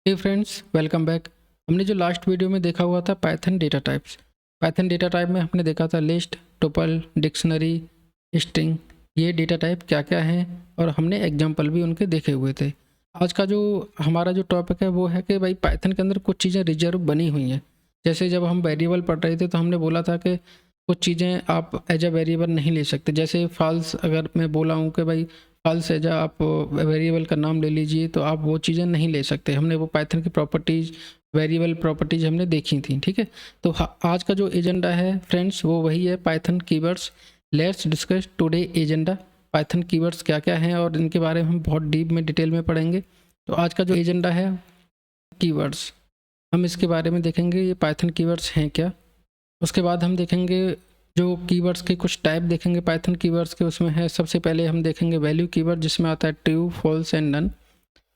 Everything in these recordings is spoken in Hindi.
हे फ्रेंड्स, वेलकम बैक। हमने जो लास्ट वीडियो में देखा हुआ था Python data types. Python data type में हमने देखा था लिस्ट, टुपल, डिक्शनरी, स्ट्रिंग, ये डेटा टाइप क्या क्या हैं और हमने एग्जांपल भी उनके देखे हुए थे। आज का जो हमारा जो टॉपिक है वो है कि भाई पाइथन के अंदर कुछ चीज़ें रिजर्व बनी हुई हैं। जैसे जब हम वेरिएबल पढ़ रहे थे तो हमने बोला था कि कुछ चीज़ें आप एज अ वेरिएबल नहीं ले सकते। जैसे फॉल्स, अगर मैं बोला हूँ कि भाई फॉल्स एज आप वेरिएबल का नाम ले लीजिए तो आप वो चीज़ें नहीं ले सकते। हमने वो पाइथन की प्रॉपर्टीज़, वेरिएबल प्रॉपर्टीज़ हमने देखी थी, ठीक है। तो आज का जो एजेंडा है फ्रेंड्स वो वही है, Python keywords. Let's discuss today agenda. Python keywords क्या क्या हैं और इनके बारे में हम बहुत डीप में डिटेल में पढ़ेंगे। तो आज का जो एजेंडा है कीवर्ड्स, हम इसके बारे में देखेंगे ये पाइथन कीवर्ड्स हैं क्या। उसके बाद हम देखेंगे जो कीवर्ड्स के कुछ टाइप देखेंगे पाइथन कीवर्ड्स के। उसमें है सबसे पहले हम देखेंगे वैल्यू कीवर्ड जिसमें आता है ट्रू, फॉल्स एंड नन।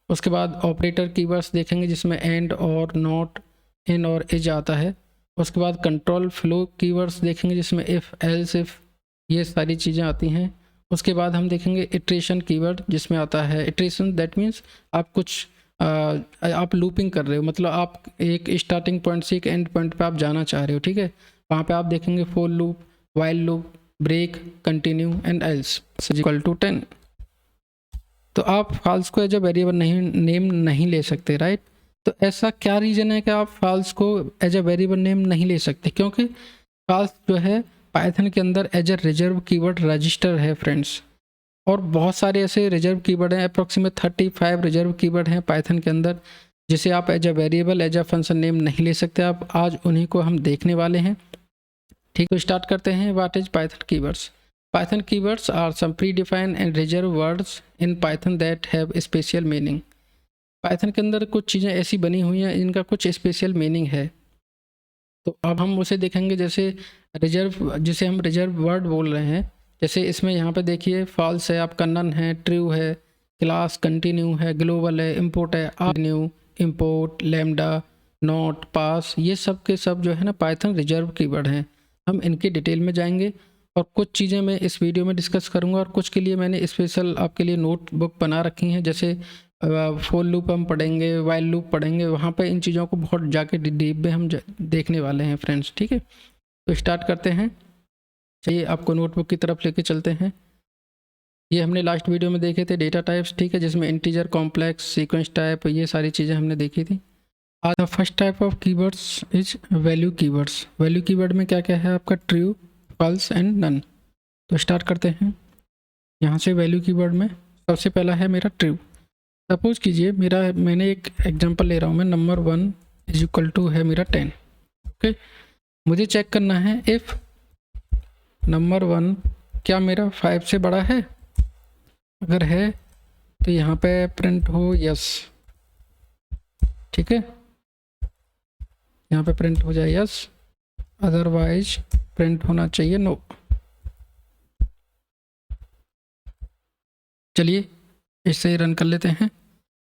उसके बाद ऑपरेटर कीवर्ड्स देखेंगे जिसमें एंड और नॉट, इन और इज आता है। उसके बाद कंट्रोल फ्लो कीवर्ड्स देखेंगे जिसमें इफ़, एल्स, इफ़, ये सारी चीज़ें आती हैं। उसके बाद हम देखेंगे इटरेशन कीवर्ड जिसमें आता है इटरेशन, दैट मीन्स आप कुछ आप लूपिंग कर रहे हो, मतलब आप एक स्टार्टिंग पॉइंट से एक एंड पॉइंट पे आप जाना चाह रहे हो, ठीक है। वहाँ पे आप देखेंगे for loop, while loop, break, continue and else equal to 10। तो आप फॉल्स को एज अ वेरिएबल नेम नहीं ले सकते, राइट। तो ऐसा क्या रीज़न है कि आप फॉल्स को एज अ वेरिएबल नेम नहीं ले सकते? क्योंकि फॉल्स जो है पाइथन के अंदर as a reserve keyword register है फ्रेंड्स। और बहुत सारे ऐसे रिजर्व कीवर्ड हैं, अप्रॉक्सीमेट 35 रिजर्व कीवर्ड हैं पाइथन के अंदर जिसे आप as a variable, as a function name नहीं ले सकते। आप आज उन्हीं को हम देखने वाले हैं, ठीक। तो स्टार्ट करते हैं। What is Python keywords? Python keywords are some predefined and reserve words in Python that have special meaning. Python के अंदर कुछ चीज़ें ऐसी बनी हुई हैं इनका कुछ स्पेशल मीनिंग है। तो अब हम उसे देखेंगे। जैसे रिजर्व, जिसे हम रिजर्व वर्ड बोल रहे हैं, जैसे इसमें यहाँ पे देखिए फॉल्स है, आपका नन है, ट्रू है, क्लास, कंटिन्यू है, ग्लोबल है, इंपोर्ट है, न्यू, इंपोर्ट, लैम्डा, नॉट, पास, ये सब के सब जो है ना पाइथन रिजर्व कीवर्ड हैं। हम इनके डिटेल में जाएंगे और कुछ चीज़ें मैं इस वीडियो में डिस्कस करूँगा और कुछ के लिए मैंने स्पेशल आपके लिए नोटबुक बना रखी हैं। जैसे फॉर लूप हम पढ़ेंगे, वाइल लूप पढ़ेंगे, वहाँ पे इन चीज़ों को बहुत जाके डीप में हम देखने वाले हैं फ्रेंड्स, ठीक है। तो स्टार्ट करते हैं। चलिए आपको नोटबुक की तरफ लेके चलते हैं। ये हमने लास्ट वीडियो में देखे थे डेटा टाइप्स, ठीक है, जिसमें इंटीजर, कॉम्प्लेक्स, सीक्वेंस टाइप, ये सारी चीज़ें हमने देखी थी। आज the first type of keywords is value keywords. Value keyword में क्या क्या है आपका? True, false and none. तो स्टार्ट करते हैं यहाँ से। वैल्यू कीवर्ड में सबसे पहला है मेरा ट्रू। सपोज कीजिए मैंने एक एग्जांपल ले रहा हूँ मैं, नंबर 1 इज इक्वल टू है मेरा 10, ओके। मुझे चेक करना है इफ़ नंबर 1 क्या मेरा 5 से बड़ा है। अगर है तो यहाँ पे प्रिंट हो यस, ठीक है, यहाँ पे प्रिंट हो जाए यस, अदरवाइज प्रिंट होना चाहिए नो। चलिए इससे रन कर लेते हैं।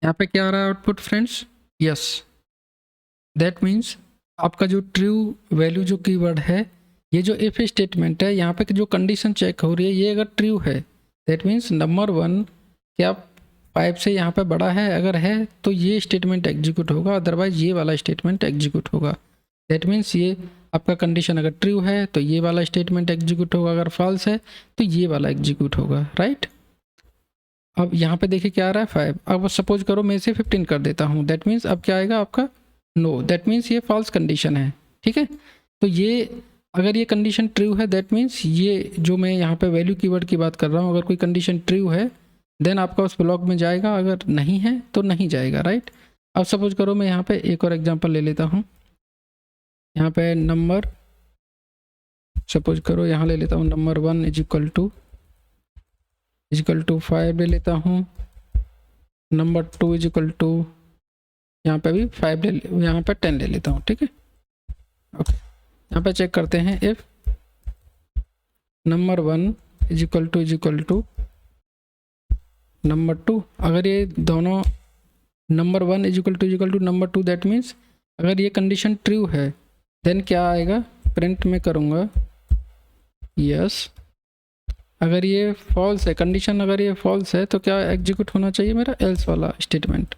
यहाँ पे क्या आ रहा है output friends? Yes. That means आपका जो ट्रू वैल्यू जो कीवर्ड है, ये जो इफ स्टेटमेंट है, यहाँ पे जो कंडीशन चेक हो रही है ये अगर ट्रू है, दैट मीन्स नंबर 1 क्या 5 से यहाँ पे बड़ा है। अगर है तो ये स्टेटमेंट एग्जीक्यूट होगा, अदरवाइज ये वाला स्टेटमेंट एग्जीक्यूट होगा। दैट मीन्स ये आपका कंडीशन अगर ट्रू है तो ये वाला स्टेटमेंट एग्जीक्यूट होगा, अगर फॉल्स है तो ये वाला एग्जीक्यूट होगा, राइट। अब यहाँ पे देखिए क्या आ रहा है 5। अब सपोज करो मैं इसे 15 कर देता हूँ, दैट मीन्स अब क्या आएगा आपका? नो। दैट मीन्स ये फॉल्स कंडीशन है, ठीक है। तो ये अगर ये कंडीशन ट्रू है, दैट मीन्स ये जो मैं यहाँ पे वैल्यू कीवर्ड की बात कर रहा हूँ, अगर कोई कंडीशन ट्रू है देन आपका उस ब्लॉक में जाएगा, अगर नहीं है तो नहीं जाएगा, राइट। अब सपोज करो मैं यहाँ पे एक और एग्जांपल ले लेता हूँ। यहाँ पे नंबर, सपोज करो यहाँ ले लेता हूँ नंबर 1 इज इक्वल टू 5 ले लेता हूँ। नंबर 2 इज इक्वल टू, यहाँ पे भी 5 यहाँ पे 10 ले लेता हूँ, ठीक है, ओके। यहाँ पे चेक करते हैं if number 1 is equal to number 2। अगर ये दोनों number 1 is equal to number 2, that means अगर ये कंडीशन ट्रू है देन क्या आएगा? प्रिंट में करूँगा यस। अगर ये फॉल्स है कंडीशन, अगर ये फॉल्स है तो क्या एग्जीक्यूट होना चाहिए मेरा? एल्स वाला स्टेटमेंट।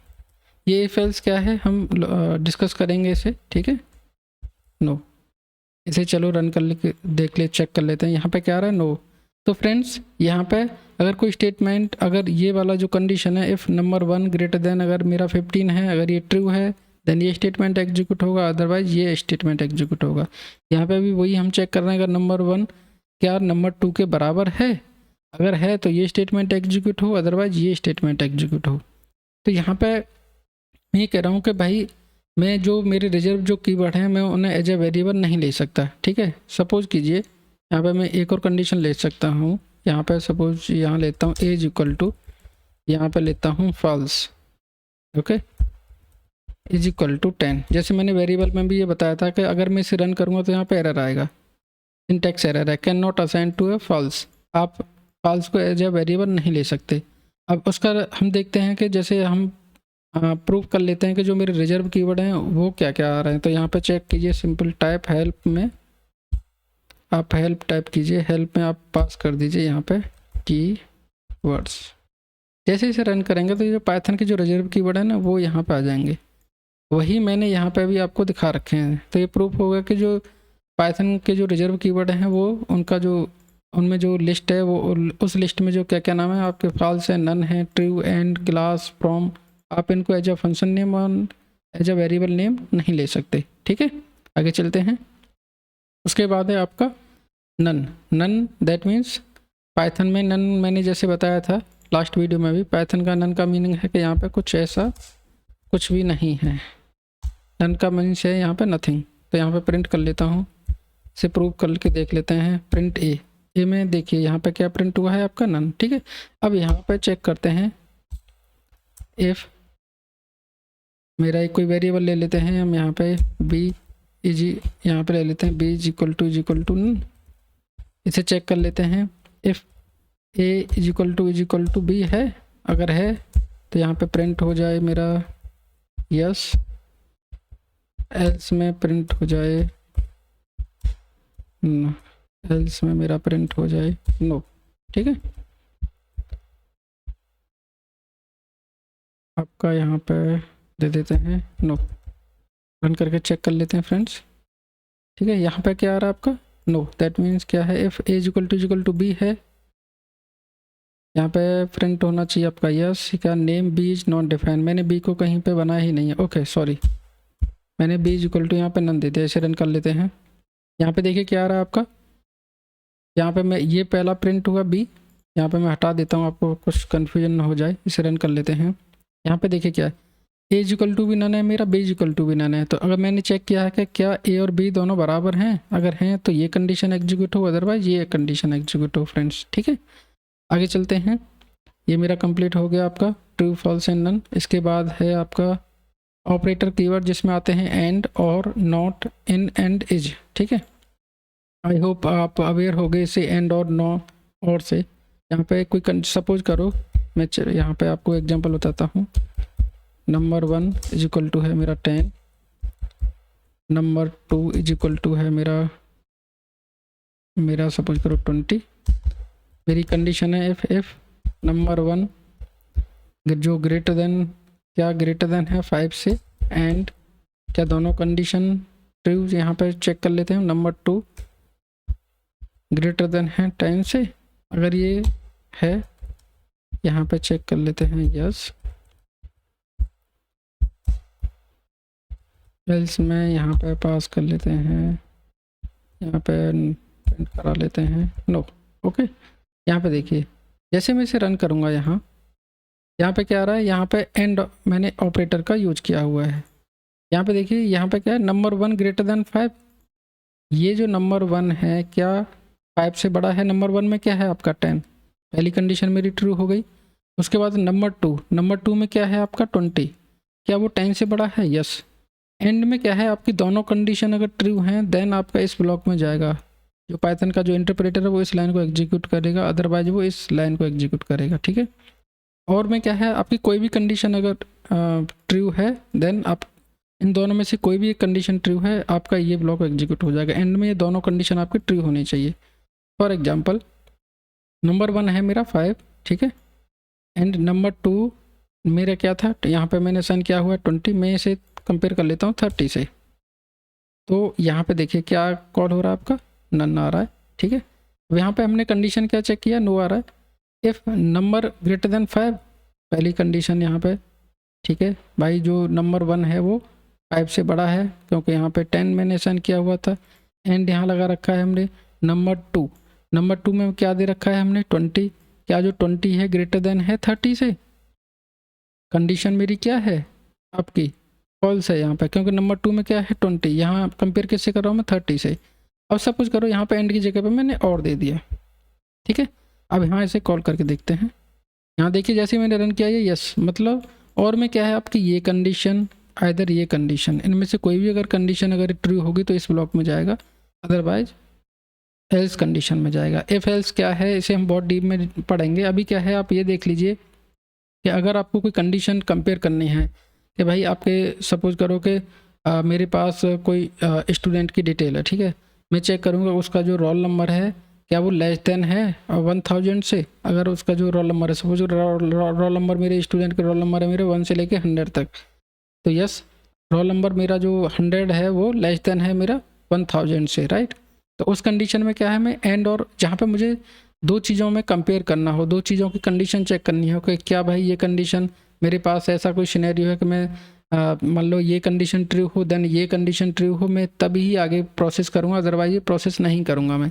ये इफ एल्स क्या है हम डिस्कस करेंगे इसे, ठीक है। नो, इसे चलो रन कर ले, देख ले, चेक कर लेते हैं यहाँ पे क्या आ रहा है, नो। तो फ्रेंड्स यहाँ पे अगर कोई स्टेटमेंट, अगर ये वाला जो कंडीशन है इफ़ नंबर 1 ग्रेटर देन अगर मेरा 15 है, अगर ये ट्रू है देन ये स्टेटमेंट एग्जीक्यूट होगा, अदरवाइज ये स्टेटमेंट एग्जीक्यूट होगा। यहाँ पे भी वही हम चेक कर रहे हैं, अगर नंबर 1 क्या नंबर 2 के बराबर है, अगर है तो ये स्टेटमेंट एग्जीक्यूट हो, अदरवाइज ये स्टेटमेंट एग्जीक्यूट हो। तो यहाँ पे मैं ये कह रहा हूँ कि भाई मैं जो मेरे रिजर्व जो कीवर्ड हैं मैं उन्हें एज ए वेरिएबल नहीं ले सकता, ठीक है। सपोज़ कीजिए यहाँ पे मैं एक और कंडीशन ले सकता हूँ, यहाँ पे सपोज यहाँ लेता हूँ एज इक्वल टू, यहाँ पे लेता हूँ false, okay, is equal to 10। जैसे मैंने वेरिएबल में भी ये बताया था कि अगर मैं इसे रन करूँगा तो यहाँ पे एरर आएगा, सिंटैक्स एरर है, can not assign to a false. आप फॉल्स को एज ए वेरिएबल नहीं ले सकते। अब उसका हम देखते हैं कि जैसे हम प्रूव कर लेते हैं कि जो मेरे रिजर्व कीवर्ड हैं वो क्या क्या आ रहे हैं। तो यहाँ पे चेक कीजिए, सिंपल टाइप हेल्प में आप हेल्प टाइप कीजिए, हेल्प में आप पास कर दीजिए यहाँ पे कीवर्ड्स। जैसे इसे रन करेंगे तो ये जो पाइथन के जो रिजर्व कीवर्ड है ना वो यहाँ पे आ जाएंगे, वही मैंने यहाँ पे भी आपको दिखा रखे हैं। तो ये प्रूफ होगा कि जो पाइथन के जो रिजर्व कीवर्ड हैं वो उनका जो उनमें जो लिस्ट है वो उस लिस्ट में जो क्या क्या नाम है आपके फॉल्स है, नन है, ट्रू, एंड, क्लास, फ्रॉम, आप इनको एज अ फंक्शन नेम और एज अ वेरिएबल नेम नहीं ले सकते, ठीक है। आगे चलते हैं। उसके बाद है आपका none. None that means Python में नन, मैंने जैसे बताया था लास्ट वीडियो में भी, पाइथन का नन का मीनिंग है कि यहाँ पे कुछ ऐसा कुछ भी नहीं है। नन का मीन्स है यहाँ पे नथिंग। तो यहाँ पे प्रिंट कर लेता हूँ, इसे प्रूव करके देख लेते हैं। प्रिंट ए में देखिए यहाँ पे क्या प्रिंट हुआ है आपका नन, ठीक है। अब यहाँ पे चेक करते हैं इफ़ मेरा एक कोई वेरिएबल ले लेते हैं हम, यहाँ पे बी इज, यहाँ पे ले लेते हैं b is equal to none. इसे चेक कर लेते हैं if a is equal to b है, अगर है तो यहाँ पे प्रिंट हो जाए मेरा यस, एल्स में प्रिंट हो जाए नो, एल्स में मेरा प्रिंट हो जाए नो, ठीक है। आपका यहाँ पे दे देते हैं नो, रन करके चेक कर लेते हैं फ्रेंड्स, ठीक है। यहाँ पे क्या आ रहा है आपका नो, दैट मीन्स क्या है if a equal to b है, यहाँ पे प्रिंट होना चाहिए आपका यस। क्या name b is not define, मैंने बी को कहीं पे बनाया ही नहीं है, ओके सॉरी, मैंने बी इज इक्वल टू यहाँ पे नन दे दिया। इसे रन कर लेते हैं। यहाँ पे देखिए क्या आ रहा है आपका, यहाँ पे मैं ये पहला प्रिंट हुआ बी, यहाँ पे मैं हटा देता हूँ आपको कुछ कन्फ्यूजन ना हो जाए। इसे रन कर लेते हैं। यहाँ पे देखिए क्या है, ए इज इक्वल टू भी नन है मेरा, बी इज इक्वल टू भी नन है। तो अगर मैंने चेक किया है कि क्या ए और बी दोनों बराबर हैं, अगर हैं तो ये कंडीशन एग्जीक्यूट हो, अदरवाइज ये कंडीशन एग्जीक्यूट हो फ्रेंड्स, ठीक है। आगे चलते हैं। ये मेरा कंप्लीट हो गया आपका ट्रू, फॉल्स एंड नन। इसके बाद है आपका ऑपरेटर कीवर्ड जिसमें आते हैं एंड और, नॉट, इन एंड इज, ठीक है। आई होप आप अवेयर हो गए इसे एंड और नो और से। यहाँ पे कोई सपोज करो, मैं यहाँ पे आपको एग्जांपल बताता हूँ। नंबर 1 इज इक्वल टू है मेरा 10, नंबर 2 इज इक्वल टू है मेरा सपोज करो 20। मेरी कंडीशन है इफ़ नंबर 1 जो ग्रेटर देन, क्या ग्रेटर देन है 5 से, एंड क्या दोनों कंडीशन ट्रू, यहाँ पे चेक कर लेते हैं। नंबर 2 ग्रेटर देन है 10 से, अगर ये है यहाँ पे चेक कर लेते हैं यस, एल्स में यहाँ पे पास कर लेते हैं, यहाँ पे प्रिंट करा लेते हैं नो, ओके। यहाँ पे देखिए जैसे मैं इसे रन करूँगा, यहाँ पे क्या आ रहा है, यहाँ पे एंड मैंने ऑपरेटर का यूज किया हुआ है। यहाँ पे देखिए यहाँ पे क्या है, नंबर 1 ग्रेटर देन 5, ये जो नंबर 1 है क्या 5 से बड़ा है। नंबर 1 में क्या है आपका 10, पहली कंडीशन मेरी ट्रू हो गई। उसके बाद नंबर 2 में क्या है आपका 20, क्या वो 10 से बड़ा है, यस। एंड में क्या है आपकी दोनों कंडीशन अगर ट्रू हैं देन आपका इस ब्लॉक में जाएगा, जो पाइथन का जो इंटरप्रेटर है वो इस लाइन को एग्जीक्यूट करेगा, अदरवाइज वो इस लाइन को एग्जीक्यूट करेगा, ठीक है। और में क्या है आपकी कोई भी कंडीशन अगर ट्रू है देन आप इन दोनों में से कोई भी एक कंडीशन ट्रू है, आपका ये ब्लॉक एग्जीक्यूट हो जाएगा। एंड में ये दोनों कंडीशन आपकी ट्रू होनी चाहिए। फॉर एग्जांपल नंबर 1 है मेरा 5, ठीक है, एंड नंबर 2 मेरा क्या था, यहाँ पे मैंने असाइन किया हुआ है 20, मैं इसे कंपेयर कर लेता हूँ 30 से। तो यहाँ पे देखिए क्या कॉल हो रहा है आपका, नन आ रहा है, ठीक है। अब यहाँ पे हमने कंडीशन क्या चेक किया, नो आ रहा है। इफ़ नंबर ग्रेटर देन 5, पहली कंडीशन यहाँ पे, ठीक है भाई, जो नंबर 1 है वो 5 से बड़ा है, क्योंकि यहाँ पे 10 मैंने असाइन किया हुआ था। एंड यहाँ लगा रखा है हमने नंबर 2 में क्या दे रखा है हमने 20, क्या जो 20 है ग्रेटर देन है 30 से। कंडीशन मेरी क्या है आपकी, फॉल्स है यहाँ पे, क्योंकि नंबर 2 में क्या है 20, यहाँ कंपेयर किससे कर रहा हूँ मैं 30 से। अब सब कुछ करो, यहाँ पे एंड की जगह पे मैंने और दे दिया, ठीक है। अब यहाँ इसे कॉल करके देखते हैं। यहाँ देखिए जैसे मैंने रन किया ये यस, मतलब और में क्या है आपकी ये कंडीशन, आइदर ये कंडीशन, इनमें से कोई भी अगर कंडीशन अगर ट्रू होगी तो इस ब्लॉक में जाएगा, अदरवाइज एल्स कंडीशन में जाएगा। इफ एल्स क्या है इसे हम बहुत डीप में पढ़ेंगे। अभी क्या है आप ये देख लीजिए कि अगर आपको कोई कंडीशन कंपेयर करनी है कि भाई आपके सपोज करो कि मेरे पास कोई स्टूडेंट की डिटेल है, ठीक है, मैं चेक करूँगा उसका जो रोल नंबर है क्या वो लेस देन है 1000 से। अगर उसका जो रोल नंबर है, सपोज रोल नंबर मेरे स्टूडेंट के रोल नंबर है मेरे 1 से लेके 100 तक, तो यस रोल नंबर मेरा जो 100 है वो लेस देन है मेरा 1000 से, राइट। तो उस कंडीशन में क्या है, मैं एंड और जहाँ पे मुझे दो चीज़ों में कंपेयर करना हो, दो चीज़ों की कंडीशन चेक करनी हो कि क्या भाई ये कंडीशन मेरे पास ऐसा कोई सिनेरियो है कि मैं मान लो ये कंडीशन ट्रू हो देन ये कंडीशन ट्रू हो, मैं तभी ही आगे प्रोसेस करूँगा, अदरवाइज ये प्रोसेस नहीं करूँगा मैं।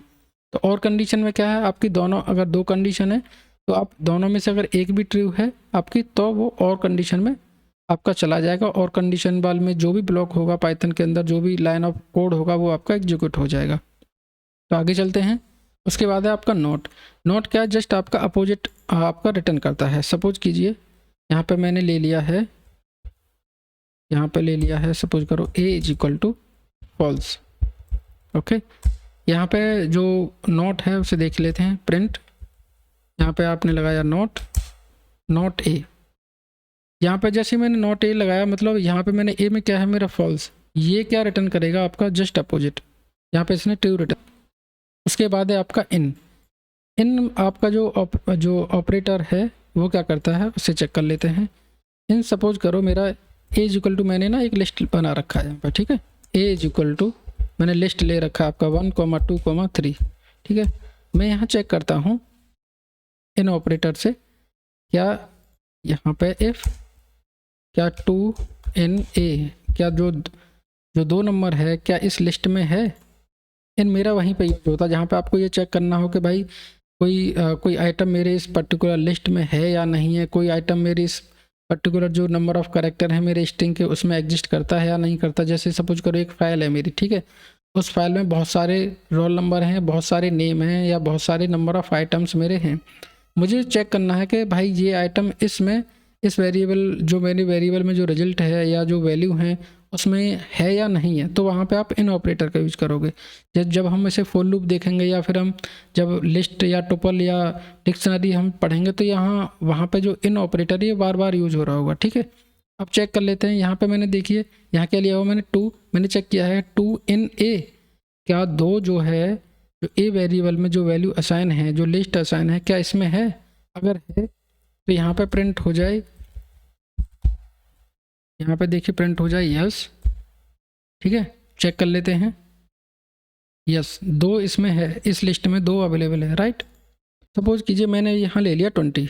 तो और कंडीशन में क्या है आपकी, दोनों अगर दो कंडीशन है तो आप दोनों में से अगर एक भी ट्रू है आपकी तो वो और कंडीशन में आपका चला जाएगा, और कंडीशन वाल में जो भी ब्लॉक होगा पाइथन के अंदर, जो भी लाइन ऑफ कोड होगा वो आपका एग्जीक्यूट हो जाएगा। तो आगे चलते हैं। उसके बाद है आपका नोट क्या है, जस्ट आपका अपोजिट आपका रिटर्न करता है। सपोज कीजिए यहाँ पे मैंने ले लिया है, यहाँ पे ले लिया है सपोज करो a is equal to false, okay. यहाँ पे जो नोट है उसे देख लेते हैं, प्रिंट, यहाँ पे आपने लगाया नोट a, यहाँ पे जैसे मैंने नोट a लगाया मतलब यहाँ पे मैंने a में क्या है मेरा फॉल्स, ये क्या रिटर्न करेगा आपका जस्ट अपोजिट, यहाँ पे इसने ट्रू रिटर्न। उसके बाद है आपका इन आपका जो ऑपरेटर है वो क्या करता है उसे चेक कर लेते हैं। इन सपोज करो मेरा a इज इक्वल टू, मैंने ना एक लिस्ट बना रखा है यहाँ पर, ठीक है, a इज इक्वल टू मैंने लिस्ट ले रखा है आपका 1, 2, 3, ठीक है। मैं यहाँ चेक करता हूँ इन ऑपरेटर से, क्या यहाँ पे इफ क्या 2 in a, क्या जो दो नंबर है क्या इस लिस्ट में है। इन मेरा वहीं पे यूज होता है जहाँ पे आपको ये चेक करना हो कि भाई कोई आइटम मेरे इस पर्टिकुलर लिस्ट में है या नहीं है, कोई आइटम मेरे इस पर्टिकुलर जो नंबर ऑफ कैरेक्टर है मेरे स्ट्रिंग के उसमें एग्जिस्ट करता है या नहीं करता। जैसे सपोज करो एक फाइल है मेरी, ठीक है, उस फाइल में बहुत सारे रोल नंबर हैं, बहुत सारे नेम हैं या बहुत सारे नंबर ऑफ आइटम्स मेरे हैं। मुझे चेक करना है कि भाई ये आइटम इसमें इस वेरिएबल जो मेरे वेरिएबल में जो रिजल्ट है या जो वैल्यू है उसमें है या नहीं है, तो वहाँ पे आप इन ऑपरेटर का यूज करोगे। जब हम इसे फॉर लूप देखेंगे या फिर हम जब लिस्ट या टुपल या डिक्शनरी हम पढ़ेंगे तो यहाँ वहाँ पे जो इन ऑपरेटर ये बार बार यूज हो रहा होगा, ठीक है। अब चेक कर लेते हैं, यहाँ पे मैंने देखिए यहाँ क्या लिया हुआ मैंने 2, मैंने चेक किया है 2 in a, क्या 2 जो है जो a वेरिएबल में जो वैल्यू असाइन है, जो लिस्ट असाइन है, क्या इसमें है, अगर है तो यहाँ पे प्रिंट हो जाए, यहाँ पे देखिए प्रिंट हो जाए यस, ठीक है। चेक कर लेते हैं, यस 2 इसमें है, इस लिस्ट में 2 अवेलेबल है, राइट। सपोज कीजिए मैंने यहाँ ले लिया 20,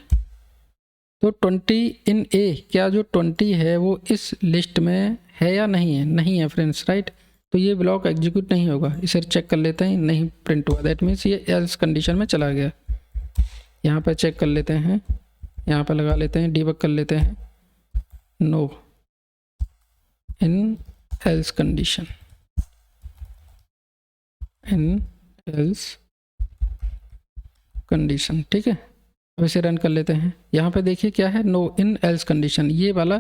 तो 20 in a, क्या जो 20 है वो इस लिस्ट में है या नहीं है, नहीं है फ्रेंड्स, राइट। तो ये ब्लॉक एग्जीक्यूट नहीं होगा, इसे चेक कर लेते हैं, नहीं प्रिंट हुआ, दैट मीन्स ये एल्स कंडीशन में चला गया। यहाँ पे चेक कर लेते हैं, यहाँ पे लगा लेते हैं, डीबग कर लेते हैं, नो इन एल्स कंडीशन, इन एल्स कंडीशन, ठीक है। अब इसे रन कर लेते हैं, यहाँ पे देखिए क्या है, नो इन एल्स कंडीशन, ये वाला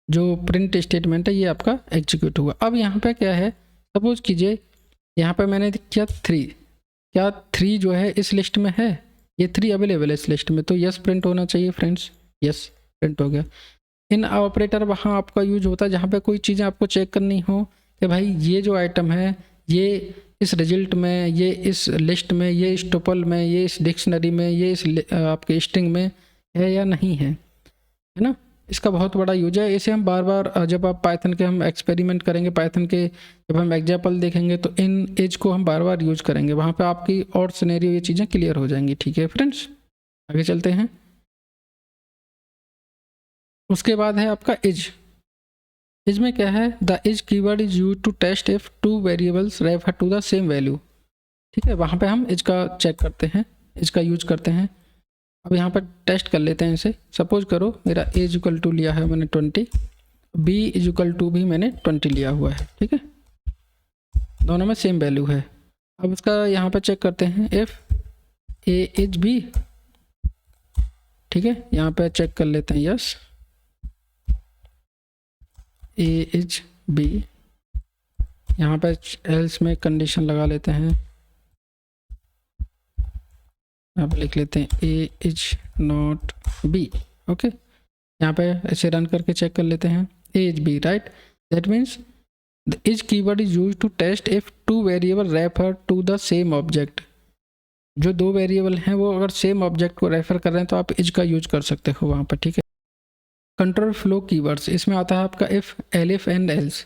जो प्रिंट स्टेटमेंट है ये आपका एग्जीक्यूट हुआ। अब यहाँ पे क्या है, सपोज कीजिए यहाँ पे मैंने किया 3, क्या 3 जो है इस लिस्ट में है, ये 3 अवेलेबल है इस लिस्ट में, तो यस प्रिंट होना चाहिए फ्रेंड्स, यस प्रिंट हो गया। इन ऑपरेटर वहाँ आपका यूज होता है जहाँ पे कोई चीज़ें आपको चेक करनी हो कि भाई ये जो आइटम है ये इस रिजल्ट में, ये इस लिस्ट में, ये इस टुपल में, ये इस डिक्शनरी में, ये इस आपके स्ट्रिंग में है या नहीं है, है ना। इसका बहुत बड़ा यूज है। इसे हम बार बार जब आप पाइथन के हम एक्सपेरिमेंट करेंगे, पाइथन के जब हम एग्जाम्पल देखेंगे तो इन एज को हम बार बार यूज करेंगे, वहाँ पे आपकी और सिनेरियो ये चीज़ें क्लियर हो जाएंगी। ठीक है फ्रेंड्स, आगे चलते हैं। उसके बाद है आपका इज। इज में क्या है, the is keyword is use to test if two variables refer to the same value. ठीक है, वहाँ पे हम इज का चेक करते हैं, इज का यूज करते हैं। अब यहाँ पर टेस्ट कर लेते हैं इसे। सपोज करो मेरा ए इज इक्वल टू लिया है मैंने 20, बी इज इक्वल टू भी मैंने 20 लिया हुआ है। ठीक है, दोनों में सेम वैल्यू है। अब इसका यहाँ पर चेक करते हैं इफ ए इज बी। ठीक है, यहाँ पे चेक कर लेते हैं यस ए इज बी। यहाँ पे एल्स में कंडीशन लगा लेते हैं, यहाँ पे लिख लेते हैं A is not B. Okay, यहाँ पे ऐसे रन करके चेक कर लेते हैं A is B, right. That means the is keyword is use to test if two variable refer to the same object. जो दो वेरिएबल हैं वो अगर सेम ऑब्जेक्ट को रेफर कर रहे हैं तो आप इज का यूज कर सकते हो वहाँ पर। ठीक है, कंट्रोल फ्लो कीवर्ड्स, इसमें आता है आपका if, elif and else.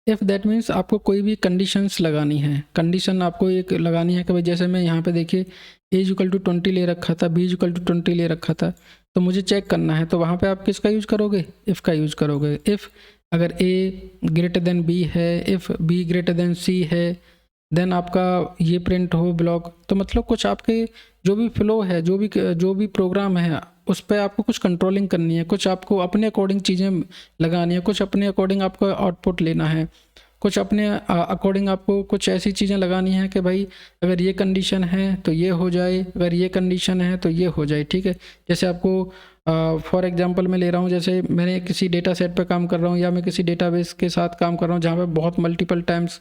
If that means आपको कोई भी कंडीशंस लगानी है, कंडीशन आपको एक लगानी है कि भाई जैसे मैं यहाँ पे देखिए ए इक्वल टू 20 ले रखा था, बी इक्वल टू 20 ले रखा था, तो मुझे चेक करना है, तो वहाँ पे आप किसका यूज करोगे, इफ़ का यूज करोगे। इफ़ अगर ए ग्रेटर देन बी है, इफ़ बी ग्रेटर देन सी है, देन आपका ये प्रिंट हो ब्लॉक। तो मतलब कुछ आपके जो भी फ्लो है, जो भी प्रोग्राम है उस पर आपको कुछ कंट्रोलिंग करनी है, कुछ आपको अपने अकॉर्डिंग चीज़ें लगानी है, कुछ अपने अकॉर्डिंग आपको आउटपुट लेना है, कुछ अपने अकॉर्डिंग आपको कुछ ऐसी चीज़ें लगानी है कि भाई अगर ये कंडीशन है तो ये हो जाए, अगर ये कंडीशन है तो ये हो जाए। ठीक है, जैसे आपको फॉर एग्जांपल मैं ले रहा हूँ, जैसे मैंने किसी डेटा सेट पर काम कर रहा हूँ या मैं किसी डेटाबेस के साथ काम कर रहा हूँ जहाँ पे बहुत मल्टीपल टाइम्स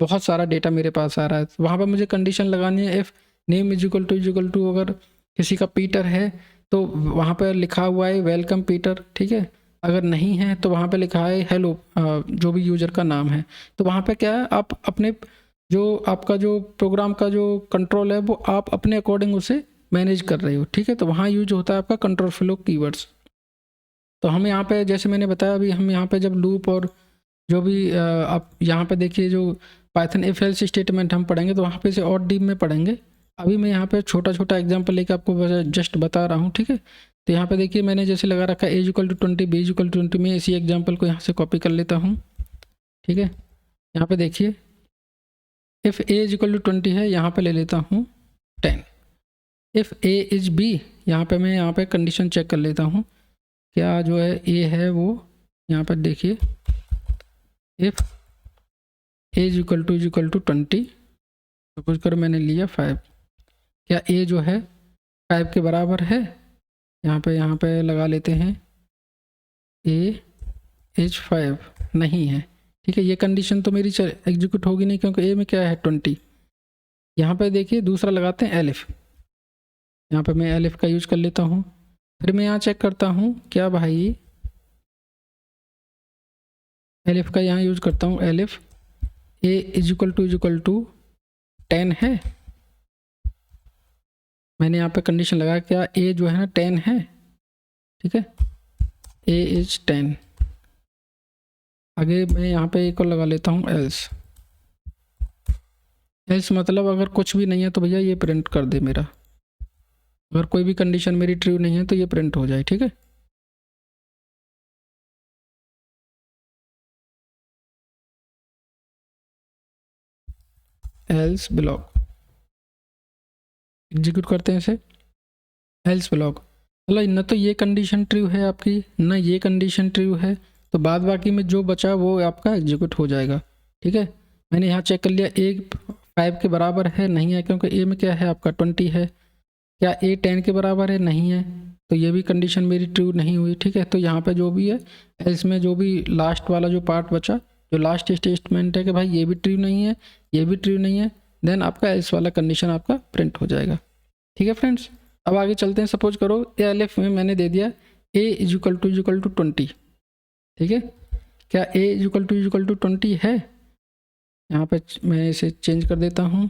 बहुत सारा डेटा मेरे पास आ रहा है, वहाँ पर मुझे कंडीशन लगानी है if name is equal to अगर किसी का पीटर है तो वहाँ पर लिखा हुआ है वेलकम पीटर। ठीक है, अगर नहीं है तो वहाँ पे लिखा है हेलो, जो भी यूज़र का नाम है। तो वहाँ पे क्या है, आप अपने जो आपका जो प्रोग्राम का जो कंट्रोल है वो आप अपने अकॉर्डिंग उसे मैनेज कर रहे हो। ठीक है, तो वहाँ यूज होता है आपका कंट्रोल फ्लो कीवर्ड्स। तो हम यहाँ पे जैसे मैंने बताया अभी हम यहाँ पे जब लूप और जो भी आप यहाँ पे देखिए जो पाइथन इफ एल्स स्टेटमेंट हम पढ़ेंगे तो वहाँ पे से और डीप में पढ़ेंगे। अभी मैं यहाँ पे छोटा छोटा एग्जांपल लेके आपको जस्ट बता रहा हूँ। ठीक है, तो यहाँ पे देखिए मैंने जैसे लगा रखा है A equal to 20, B equal to 20, में इसी एग्जांपल को यहाँ से कॉपी कर लेता हूँ। ठीक है, यहाँ पे देखिए इफ़ ए इक्वल टू 20 है, यहाँ पे ले लेता हूँ 10। इफ़ ए इज बी, यहाँ पे मैं यहाँ पे कंडीशन चेक कर लेता हूँ क्या जो है ए है वो, यहाँ पर देखिए if a equal to 20, suppose करो मैंने लिया 5, क्या ए जो है 5 के बराबर है, यहाँ पे लगा लेते हैं ए इज 5, नहीं है। ठीक है, ये कंडीशन तो मेरी एग्जीक्यूट होगी नहीं क्योंकि ए में क्या है 20। यहाँ पे देखिए दूसरा लगाते हैं एलिफ, यहाँ पे मैं एलिफ का यूज कर लेता हूँ। फिर मैं यहाँ चेक करता हूँ क्या भाई एलिफ का यहाँ यूज करता हूँ, elif a is equal to 10 है, मैंने यहाँ पे कंडीशन लगाया क्या ए जो है ना 10 है। ठीक है, ए इज 10। आगे मैं यहाँ पे एक और लगा लेता हूँ एल्स। एल्स मतलब अगर कुछ भी नहीं है तो भैया ये प्रिंट कर दे मेरा, अगर कोई भी कंडीशन मेरी ट्रू नहीं है तो ये प्रिंट हो जाए। ठीक है, एल्स ब्लॉक एग्जीक्यूट करते हैं इसे, एल्स ब्लॉक मतलब न तो ये कंडीशन ट्रू है आपकी, न ये कंडीशन ट्रू है, तो बाद बाकी में जो बचा वो आपका एग्जीक्यूट हो जाएगा। ठीक है, मैंने यहाँ चेक कर लिया ए 5 के बराबर है, नहीं है क्योंकि ए में क्या है आपका 20 है। क्या ए 10 के बराबर है, नहीं है, तो ये भी कंडीशन मेरी ट्रू नहीं हुई। ठीक है, तो यहाँ पे जो भी है एल्स में जो भी लास्ट वाला जो पार्ट बचा, जो लास्ट स्टेटमेंट है कि भाई ये भी ट्रू नहीं है, ये भी ट्रू नहीं है, देन आपका एल्स वाला कंडीशन आपका प्रिंट हो जाएगा। ठीक है फ्रेंड्स, अब आगे चलते हैं। सपोज करो एलिफ में मैंने दे दिया ए इज इक्वल टू 20। ठीक है, क्या ए इज इक्वल टू 20 है, यहाँ पे मैं इसे चेंज कर देता हूँ।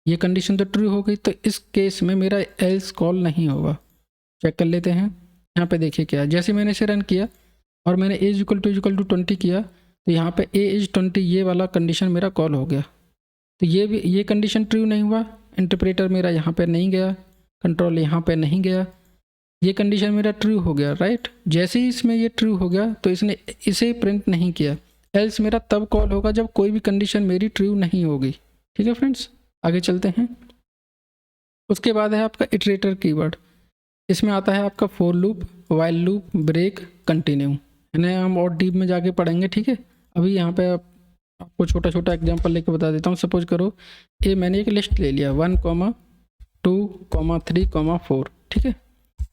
ये कंडीशन तो ट्रू हो गई, तो इस केस में मेरा एल्स कॉल नहीं होगा। चेक कर लेते हैं यहाँ पे देखिए क्या है, जैसे मैंने इसे रन किया और मैंने एज इक्वल टू 20 किया तो यहाँ पे ए इज 20 ये वाला कंडीशन मेरा कॉल हो गया। तो ये कंडीशन ट्रू नहीं हुआ, इंटरप्रेटर मेरा यहाँ पे नहीं गया, कंट्रोल यहाँ पे नहीं गया, ये कंडीशन मेरा ट्रू हो गया, राइट। जैसे ही इसमें ये ट्रू हो गया तो इसने इसे प्रिंट नहीं किया, एल्स मेरा तब कॉल होगा जब कोई भी कंडीशन मेरी ट्रू नहीं होगी। ठीक है फ्रेंड्स, आगे चलते हैं। उसके बाद है आपका इटरेटर कीवर्ड। इसमें आता है आपका for loop, while loop, break, continue. इन्हें हम और डीप में जाके पढ़ेंगे, ठीक है। अभी यहाँ पे आपको छोटा छोटा एग्जांपल लेके बता देता हूँ। सपोज करो ये मैंने एक लिस्ट ले लिया 1, 2, 3, 4, ठीक है।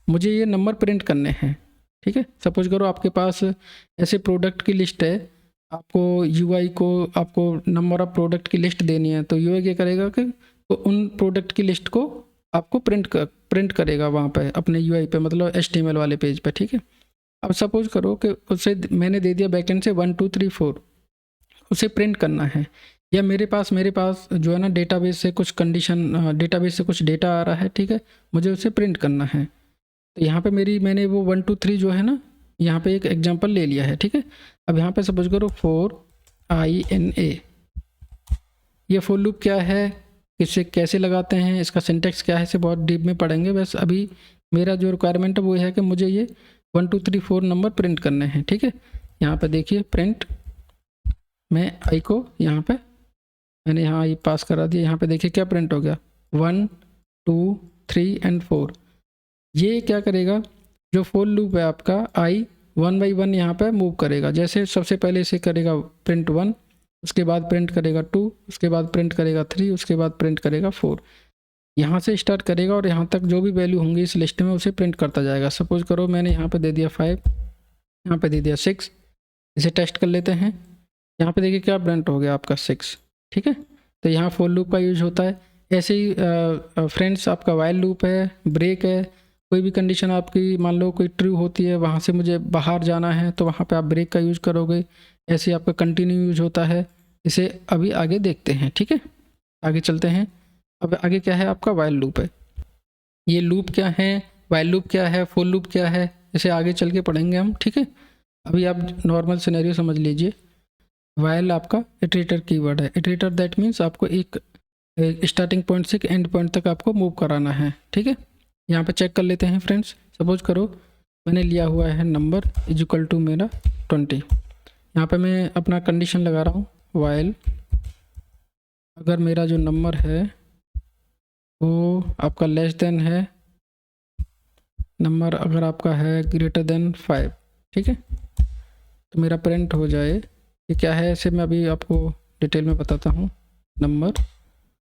मुझे ये नंबर प्रिंट करने हैं, ठीक है। सपोज करो आपके पास ऐसे प्रोडक्ट की लिस्ट है, आपको यूआई को आपको नंबर ऑफ प्रोडक्ट की लिस्ट देनी है, तो यूआई क्या करेगा कि उन प्रोडक्ट की लिस्ट को आपको प्रिंट करेगा वहाँ पे अपने यूआई पे, मतलब HTML वाले पेज पे, ठीक है। अब सपोज करो कि उसे मैंने दे दिया बैकएंड से 1, 2, 3, 4, उसे प्रिंट करना है। या मेरे पास जो है ना डेटाबेस से कुछ डेटाबेस से कुछ डेटा आ रहा है, ठीक है, मुझे उसे प्रिंट करना है। तो यहाँ पे मैंने वो 1, 2, 3 जो है ना यहाँ पे एक एग्जांपल ले लिया है, ठीक है। अब यहाँ पे सपोज करो फॉर INA, ये फॉर लूप क्या है, इसे कैसे लगाते हैं, इसका सिंटेक्स क्या है, इसे बहुत डीप में पढ़ेंगे। बस अभी मेरा जो रिक्वायरमेंट है वो है कि मुझे ये 1, 2, 3, 4 नंबर प्रिंट करने हैं, ठीक है। यहाँ पे देखिए प्रिंट, मैं आई को यहाँ पे मैंने यहाँ आई पास करा दिया, यहाँ पे देखिए क्या प्रिंट हो गया 1, 2, 3 एंड 4। ये क्या करेगा, जो फॉर लूप है आपका आई 1 by 1 यहाँ पे मूव करेगा। जैसे सबसे पहले इसे करेगा प्रिंट 1, उसके बाद प्रिंट करेगा 2, उसके बाद प्रिंट करेगा 3, उसके बाद प्रिंट करेगा 4। यहाँ से स्टार्ट करेगा और यहाँ तक जो भी वैल्यू होंगी इस लिस्ट में उसे प्रिंट करता जाएगा। सपोज करो मैंने यहाँ पे दे दिया 5, यहाँ पे दे दिया 6, इसे टेस्ट कर लेते हैं। यहाँ पे देखिए क्या प्रिंट हो गया आपका 6, ठीक है। तो यहाँ फॉर लूप का यूज होता है। ऐसे ही फ्रेंड्स आपका वाइल लूप है, ब्रेक है। कोई भी कंडीशन आपकी मान लो कोई ट्रू होती है, वहाँ से मुझे बाहर जाना है तो वहाँ पे आप ब्रेक का यूज़ करोगे। ऐसे ही आपका कंटिन्यू यूज होता है। इसे अभी आगे देखते हैं, ठीक है। आगे चलते हैं। अब आगे क्या है आपका वाइल लूप है। ये लूप क्या है, वाइल लूप क्या है, फॉर लूप क्या है, इसे आगे चल के पढ़ेंगे हम, ठीक है। अभी आप नॉर्मल सिनेरियो समझ लीजिए। वाइल आपका इटरेटर कीवर्ड है। इटरेटर दैट मीन्स आपको एक स्टार्टिंग पॉइंट से एंड पॉइंट तक आपको मूव कराना है, ठीक है। यहाँ पे चेक कर लेते हैं फ्रेंड्स। सपोज करो मैंने लिया हुआ है नंबर इज इक्वल टू मेरा 20। यहाँ पे मैं अपना कंडीशन लगा रहा हूँ वाइल अगर मेरा जो नंबर है वो आपका लेस देन है, नंबर अगर आपका है ग्रेटर देन 5, ठीक है, तो मेरा प्रिंट हो जाए ये क्या है। इसे मैं अभी आपको डिटेल में बताता हूँ। नंबर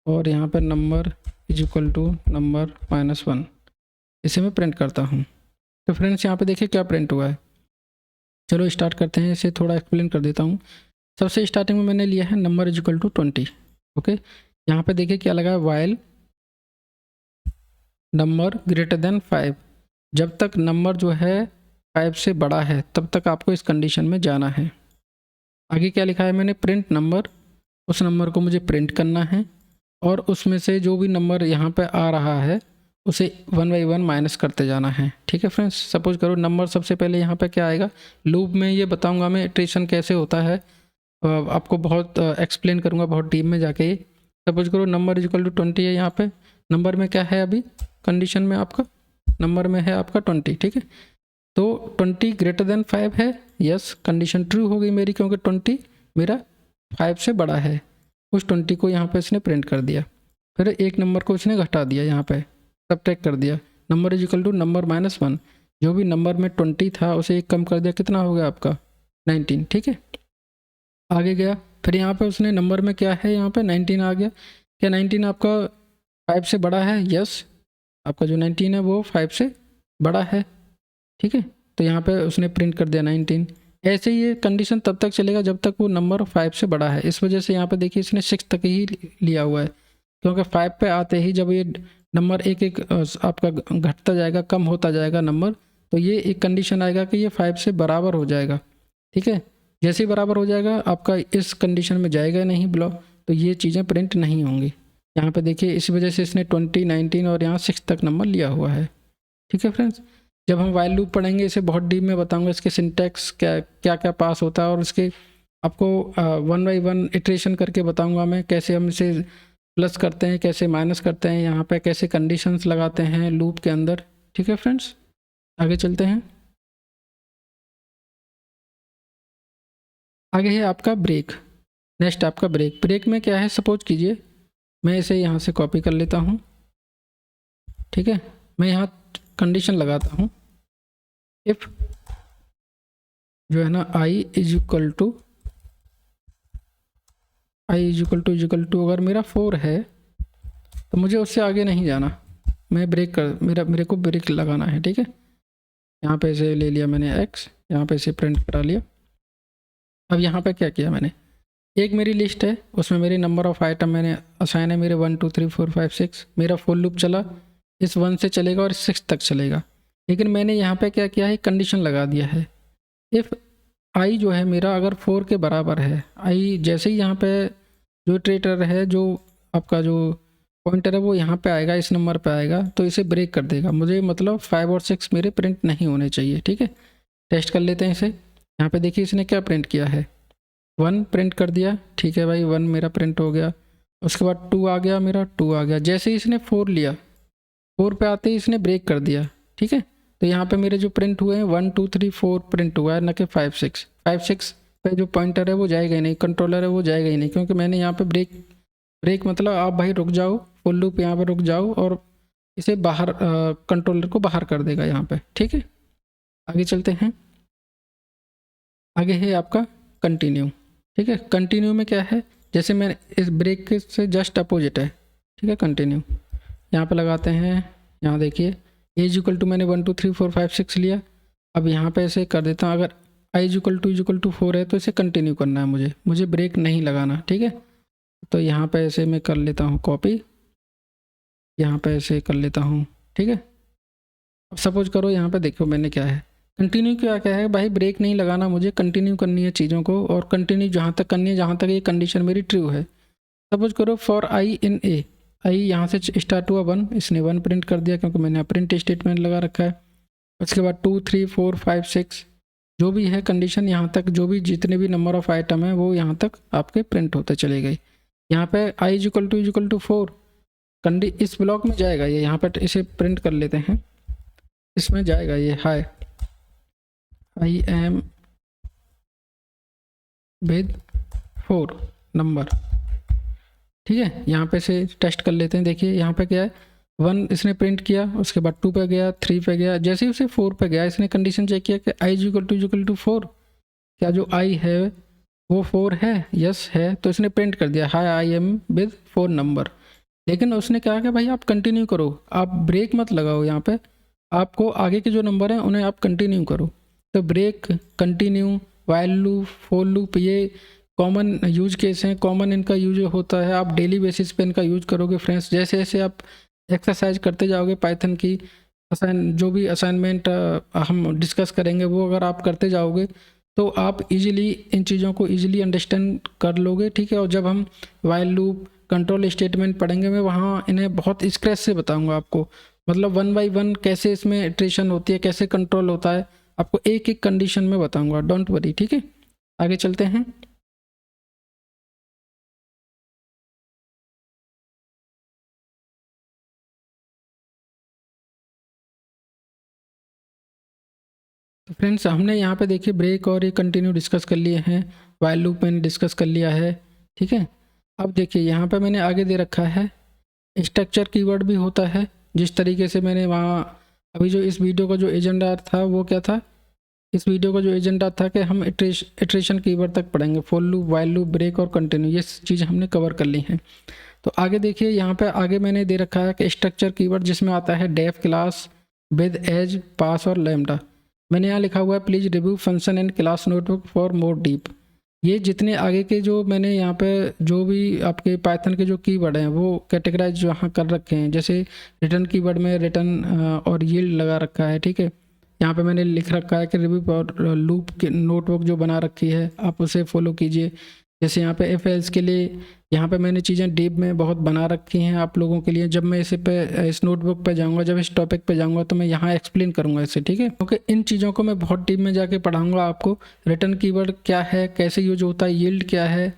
और यहाँ पर number is equal to number -1, इसे मैं प्रिंट करता हूँ। तो फ्रेंड्स यहाँ पे देखिए क्या प्रिंट हुआ है। चलो स्टार्ट करते हैं, इसे थोड़ा एक्सप्लेन कर देता हूँ। सबसे स्टार्टिंग में मैंने लिया है number is equal to 20, okay. यहाँ पे देखिए क्या लगा है वाइल नंबर ग्रेटर देन 5। जब तक नंबर जो है 5 से बड़ा है तब तक आपको इस कंडीशन में जाना है। आगे क्या लिखा है मैंने, प्रिंट नंबर, उस नंबर को मुझे प्रिंट करना है और उसमें से जो भी नंबर यहाँ पे आ रहा है उसे 1 by 1 माइनस करते जाना है, ठीक है फ्रेंड्स। सपोज करो नंबर सबसे पहले यहाँ पे क्या आएगा, लूप में ये बताऊँगा मैं इटरेशन कैसे होता है, आपको बहुत एक्सप्लेन करूँगा बहुत डीप में जाके। सपोज करो नंबर इज इक्वल टू 20 है। यहाँ पे नंबर में क्या है, अभी कंडीशन में आपका नंबर में है आपका 20, ठीक है। तो 20 ग्रेटर देन 5 है, यस, कंडीशन ट्रू हो गई मेरी, क्योंकि 20 मेरा 5 से बड़ा है। उस 20 को यहाँ पे इसने प्रिंट कर दिया। फिर एक नंबर को इसने घटा दिया, यहाँ पे सबट्रैक्ट कर दिया। Number is equal to number -1, जो भी नंबर में 20 था उसे एक कम कर दिया, कितना हो गया आपका 19, ठीक है। आगे गया, फिर यहाँ पे उसने नंबर में क्या है, यहाँ पे 19 आ गया। क्या 19 आपका 5 से बड़ा है, यस, आपका जो 19 है वो 5 से बड़ा है, ठीक है। तो यहाँ पे उसने प्रिंट कर दिया 19। ऐसे ही ये कंडीशन तब तक चलेगा जब तक वो नंबर 5 से बड़ा है। इस वजह से यहाँ पे देखिए इसने 6 तक ही लिया हुआ है, क्योंकि 5 पे आते ही जब ये नंबर एक एक आपका घटता जाएगा, कम होता जाएगा नंबर, तो ये एक कंडीशन आएगा कि ये 5 से बराबर हो जाएगा, ठीक है। जैसे ही बराबर हो जाएगा आपका इस कंडीशन में जाएगा नहीं ब्लॉक, तो ये चीज़ें प्रिंट नहीं होंगी। यहाँ पे देखिए इस वजह से इसने 20, 19 और यहाँ 6 तक नंबर लिया हुआ है, ठीक है फ्रेंड्स। जब हम वाइल लूप पढ़ेंगे इसे बहुत डीप में बताऊंगा, इसके सिंटैक्स क्या क्या क्या पास होता है, और इसके आपको 1 बाई 1 इटरेशन करके बताऊंगा मैं कैसे हम इसे प्लस करते हैं, कैसे माइनस करते हैं, यहाँ पे कैसे कंडीशंस लगाते हैं लूप के अंदर। ठीक है फ्रेंड्स, आगे चलते हैं। आगे है आपका ब्रेक। नेक्स्ट आपका ब्रेक। ब्रेक में क्या है, सपोज कीजिए मैं इसे यहाँ से कॉपी कर लेता हूँ। ठीक है, मैं यहाँ कंडीशन लगाता हूँ, इफ़ जो है ना आई इज इक्वल टू अगर मेरा 4 है तो मुझे उससे आगे नहीं जाना, मैं ब्रेक कर मेरे को ब्रेक लगाना है। ठीक है, यहाँ पे इसे ले लिया मैंने x, यहाँ पे इसे प्रिंट करा लिया। अब यहाँ पे क्या किया मैंने, एक मेरी लिस्ट है उसमें मेरे नंबर ऑफ़ आइटम मैंने असाइन है मेरे 1 2 3 4 5 6। मेरा फुल लूप चला, इस 1 से चलेगा और 6 तक चलेगा। लेकिन मैंने यहाँ पे क्या किया है, कंडीशन लगा दिया है, इफ़ आई जो है मेरा अगर 4 के बराबर है, आई जैसे ही यहाँ पे जो इटरेटर है, जो आपका जो पॉइंटर है वो यहाँ पे आएगा, इस नंबर पे आएगा तो इसे ब्रेक कर देगा। मुझे मतलब 5 और 6 मेरे प्रिंट नहीं होने चाहिए। ठीक है, टेस्ट कर लेते हैं इसे। यहाँ पे देखिए इसने क्या प्रिंट किया है, 1 प्रिंट कर दिया। ठीक है भाई, 1 मेरा प्रिंट हो गया। उसके बाद 2 आ गया, मेरा 2 आ गया। जैसे ही इसने 4 लिया, 4 पे आते ही इसने ब्रेक कर दिया। ठीक है, तो यहाँ पे मेरे जो प्रिंट हुए हैं 1 2 3 4 प्रिंट हुआ है, न कि 5 6। 5 6 पे जो पॉइंटर है वो जाएगा ही नहीं, कंट्रोलर है वो जाएगा ही नहीं, क्योंकि मैंने यहाँ पे ब्रेक मतलब आप भाई रुक जाओ, फुल लूप यहाँ पे रुक जाओ और इसे बाहर कंट्रोलर को बाहर कर देगा यहाँ पे। ठीक है, आगे चलते हैं। आगे है आपका कंटिन्यू। ठीक है, कंटिन्यू में क्या है, जैसे मैं इस ब्रेक से जस्ट अपोजिट है। ठीक है, कंटिन्यू यहाँ पे लगाते हैं। यहाँ देखिए एज इक्वल टू मैंने 1 2 3 4 5 6 लिया। अब यहाँ पे ऐसे कर देता हूँ, अगर आई इज इक्वल टू 4 है तो इसे कंटिन्यू करना है, मुझे ब्रेक नहीं लगाना। ठीक है, तो यहाँ पे ऐसे मैं कर लेता हूँ कॉपी, यहाँ पे ऐसे कर लेता हूँ। ठीक है, अब सपोज करो यहाँ पे देखो मैंने क्या है, कंटिन्यू क्या है भाई, ब्रेक नहीं लगाना, मुझे कंटिन्यू करनी है चीज़ों को, और कंटिन्यू जहाँ तक करनी है जहाँ तक ये कंडीशन मेरी ट्रू है। सपोज करो फॉर आई इन ए, आई यहाँ से स्टार्ट हुआ 1, इसने 1 प्रिंट कर दिया क्योंकि मैंने प्रिंट स्टेटमेंट लगा रखा है। उसके बाद 2 3 4 5 6 जो भी है कंडीशन, यहाँ तक जो भी जितने भी नंबर ऑफ़ आइटम है वो यहाँ तक आपके प्रिंट होते चले गए। यहाँ पे आई इज इक्वल टू 4 इस ब्लॉक में जाएगा ये, यहाँ पर इसे प्रिंट कर लेते हैं, इसमें जाएगा ये हाय आई एम विद 4 नंबर। ठीक है, यहाँ पे से टेस्ट कर लेते हैं। देखिए यहाँ पे क्या है, 1 इसने प्रिंट किया, उसके बाद 2 पे गया, 3 पे गया, जैसे ही उसे 4 पे गया इसने कंडीशन चेक किया कि आई इक्वल टू 4, क्या जो आई है वो 4 है, यस है, तो इसने प्रिंट कर दिया हाय आई एम विद 4 नंबर। लेकिन उसने कहा कि भाई आप कंटिन्यू करो, आप ब्रेक मत लगाओ, यहाँ पे आपको आगे के जो नंबर हैं उन्हें आप कंटिन्यू करो। तो break, continue, while loop, for loop ये कॉमन यूज केस हैं, कॉमन इनका यूज होता है, आप डेली बेसिस पे इनका यूज करोगे फ्रेंड्स। जैसे जैसे आप एक्सरसाइज करते जाओगे पाइथन की, जो भी असाइनमेंट हम डिस्कस करेंगे वो अगर आप करते जाओगे तो आप इजीली इन चीज़ों को इजीली अंडरस्टैंड कर लोगे। ठीक है, और जब हम वाइल लूप, कंट्रोल स्टेटमेंट पढ़ेंगे मैं वहाँ इन्हें बहुत स्क्रैच से बताऊँगा आपको, मतलब 1 बाई 1 कैसे इसमें इटरेशन होती है, कैसे कंट्रोल होता है, आपको एक एक कंडीशन में बताऊँगा, डोंट वरी। ठीक है, आगे चलते हैं। तो फ्रेंड्स हमने यहाँ पे देखिए ब्रेक और ये कंटिन्यू डिस्कस कर लिए हैं, वाइल लूप मैंने डिस्कस कर लिया है। ठीक है, अब देखिए यहाँ पे मैंने आगे दे रखा है स्ट्रक्चर कीवर्ड भी होता है, जिस तरीके से मैंने वहाँ अभी जो इस वीडियो का जो एजेंडा था वो क्या था, इस वीडियो का जो एजेंडा था कि हम इटरेशन कीवर्ड तक पढ़ेंगे, for loop, while loop, break और कंटिन्यू, ये चीज़ हमने कवर कर ली हैं। तो आगे देखिए यहाँ पे आगे मैंने दे रखा है कि स्ट्रक्चर कीवर्ड जिसमें आता है डेफ क्लास विद एज, पास और लैम्डा। मैंने यहाँ लिखा हुआ है please review function and class notebook for more deep. ये जितने आगे के जो मैंने यहाँ पे जो भी आपके पाइथन के जो कीवर्ड हैं वो कैटेगराइज यहाँ कर रखे हैं, जैसे रिटर्न कीवर्ड में रिटर्न और यील्ड लगा रखा है। ठीक है, यहाँ पे मैंने लिख रखा है कि रिव्यू और लूप के नोटबुक जो बना रखी है आप उसे फॉलो कीजिए। जैसे यहाँ पे इफ एल्स के लिए यहाँ पे मैंने चीज़ें डीप में बहुत बना रखी हैं आप लोगों के लिए। जब मैं इस नोटबुक पे जाऊँगा, जब इस टॉपिक पे जाऊँगा तो मैं यहाँ एक्सप्लेन करूँगा इसे, ठीक है। क्योंकि इन चीज़ों को मैं बहुत डीप में जाके पढ़ाऊँगा आपको। रिटर्न कीवर्ड क्या है, कैसे यूज होता है, यील्ड क्या है,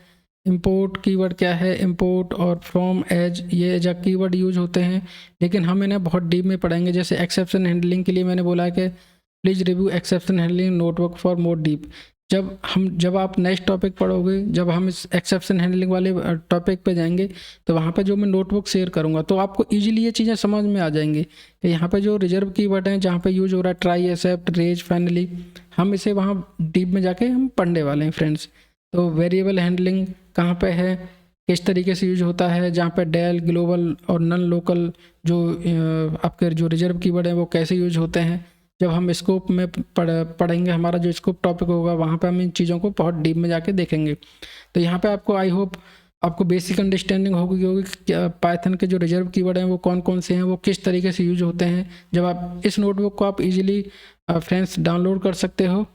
इंपोर्ट कीवर्ड क्या है, इंपोर्ट और फ्रॉम एज, ये एज कीवर्ड यूज होते हैं, लेकिन हम इन्हें बहुत डीप में पढ़ेंगे। जैसे एक्सेप्शन हैंडलिंग के लिए मैंने बोला है कि please review exception handling notebook for more deep. जब आप नेक्स्ट टॉपिक पढ़ोगे, जब हम इस एक्सेप्शन हैंडलिंग वाले टॉपिक पे जाएंगे, तो वहाँ पे जो मैं नोटबुक शेयर करूँगा तो आपको इजीली ये चीज़ें समझ में आ जाएंगी कि यहाँ पे जो रिजर्व कीवर्ड हैं, जहाँ पे यूज हो रहा है ट्राई, एक्सेप्ट, रेज, फाइनली, हम इसे वहाँ डीप में जाके हम पढ़ने वाले हैं फ्रेंड्स। तो वेरिएबल हैंडलिंग कहाँ पे है, किस तरीके से यूज होता है, जहाँ पे डेल, ग्लोबल और नॉन लोकल जो आपके जो रिजर्व कीवर्ड हैं वो कैसे यूज होते हैं। जब हम स्कोप में पढ़ेंगे, हमारा जो स्कोप टॉपिक होगा, वहाँ पे हम इन चीज़ों को बहुत डीप में जाके देखेंगे। तो यहाँ पे आपको आई होप आपको बेसिक अंडरस्टैंडिंग होगी कि पाइथन के जो रिजर्व कीवर्ड हैं वो कौन कौन से हैं, वो किस तरीके से यूज होते हैं। जब आप इस नोटबुक को आप इजीली फ्रेंड्स डाउनलोड कर सकते हो,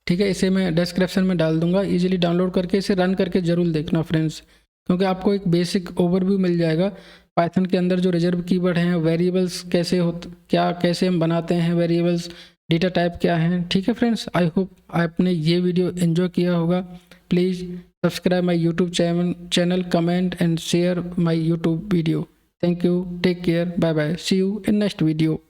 ठीक है। इसे मैं डिस्क्रिप्शन में डाल दूंगा, इजीली डाउनलोड करके इसे रन करके ज़रूर देखना फ्रेंड्स, क्योंकि आपको एक बेसिक ओवरव्यू मिल जाएगा पाइथन के अंदर जो रिजर्व कीवर्ड हैं, वेरिएबल्स कैसे कैसे हम बनाते हैं वेरिएबल्स, डेटा टाइप क्या हैं, ठीक है फ्रेंड्स। आई होप आपने ये वीडियो एंजॉय किया होगा। Please subscribe my YouTube channel, comment and share my YouTube video. Thank you, take care, bye bye, see you in next video.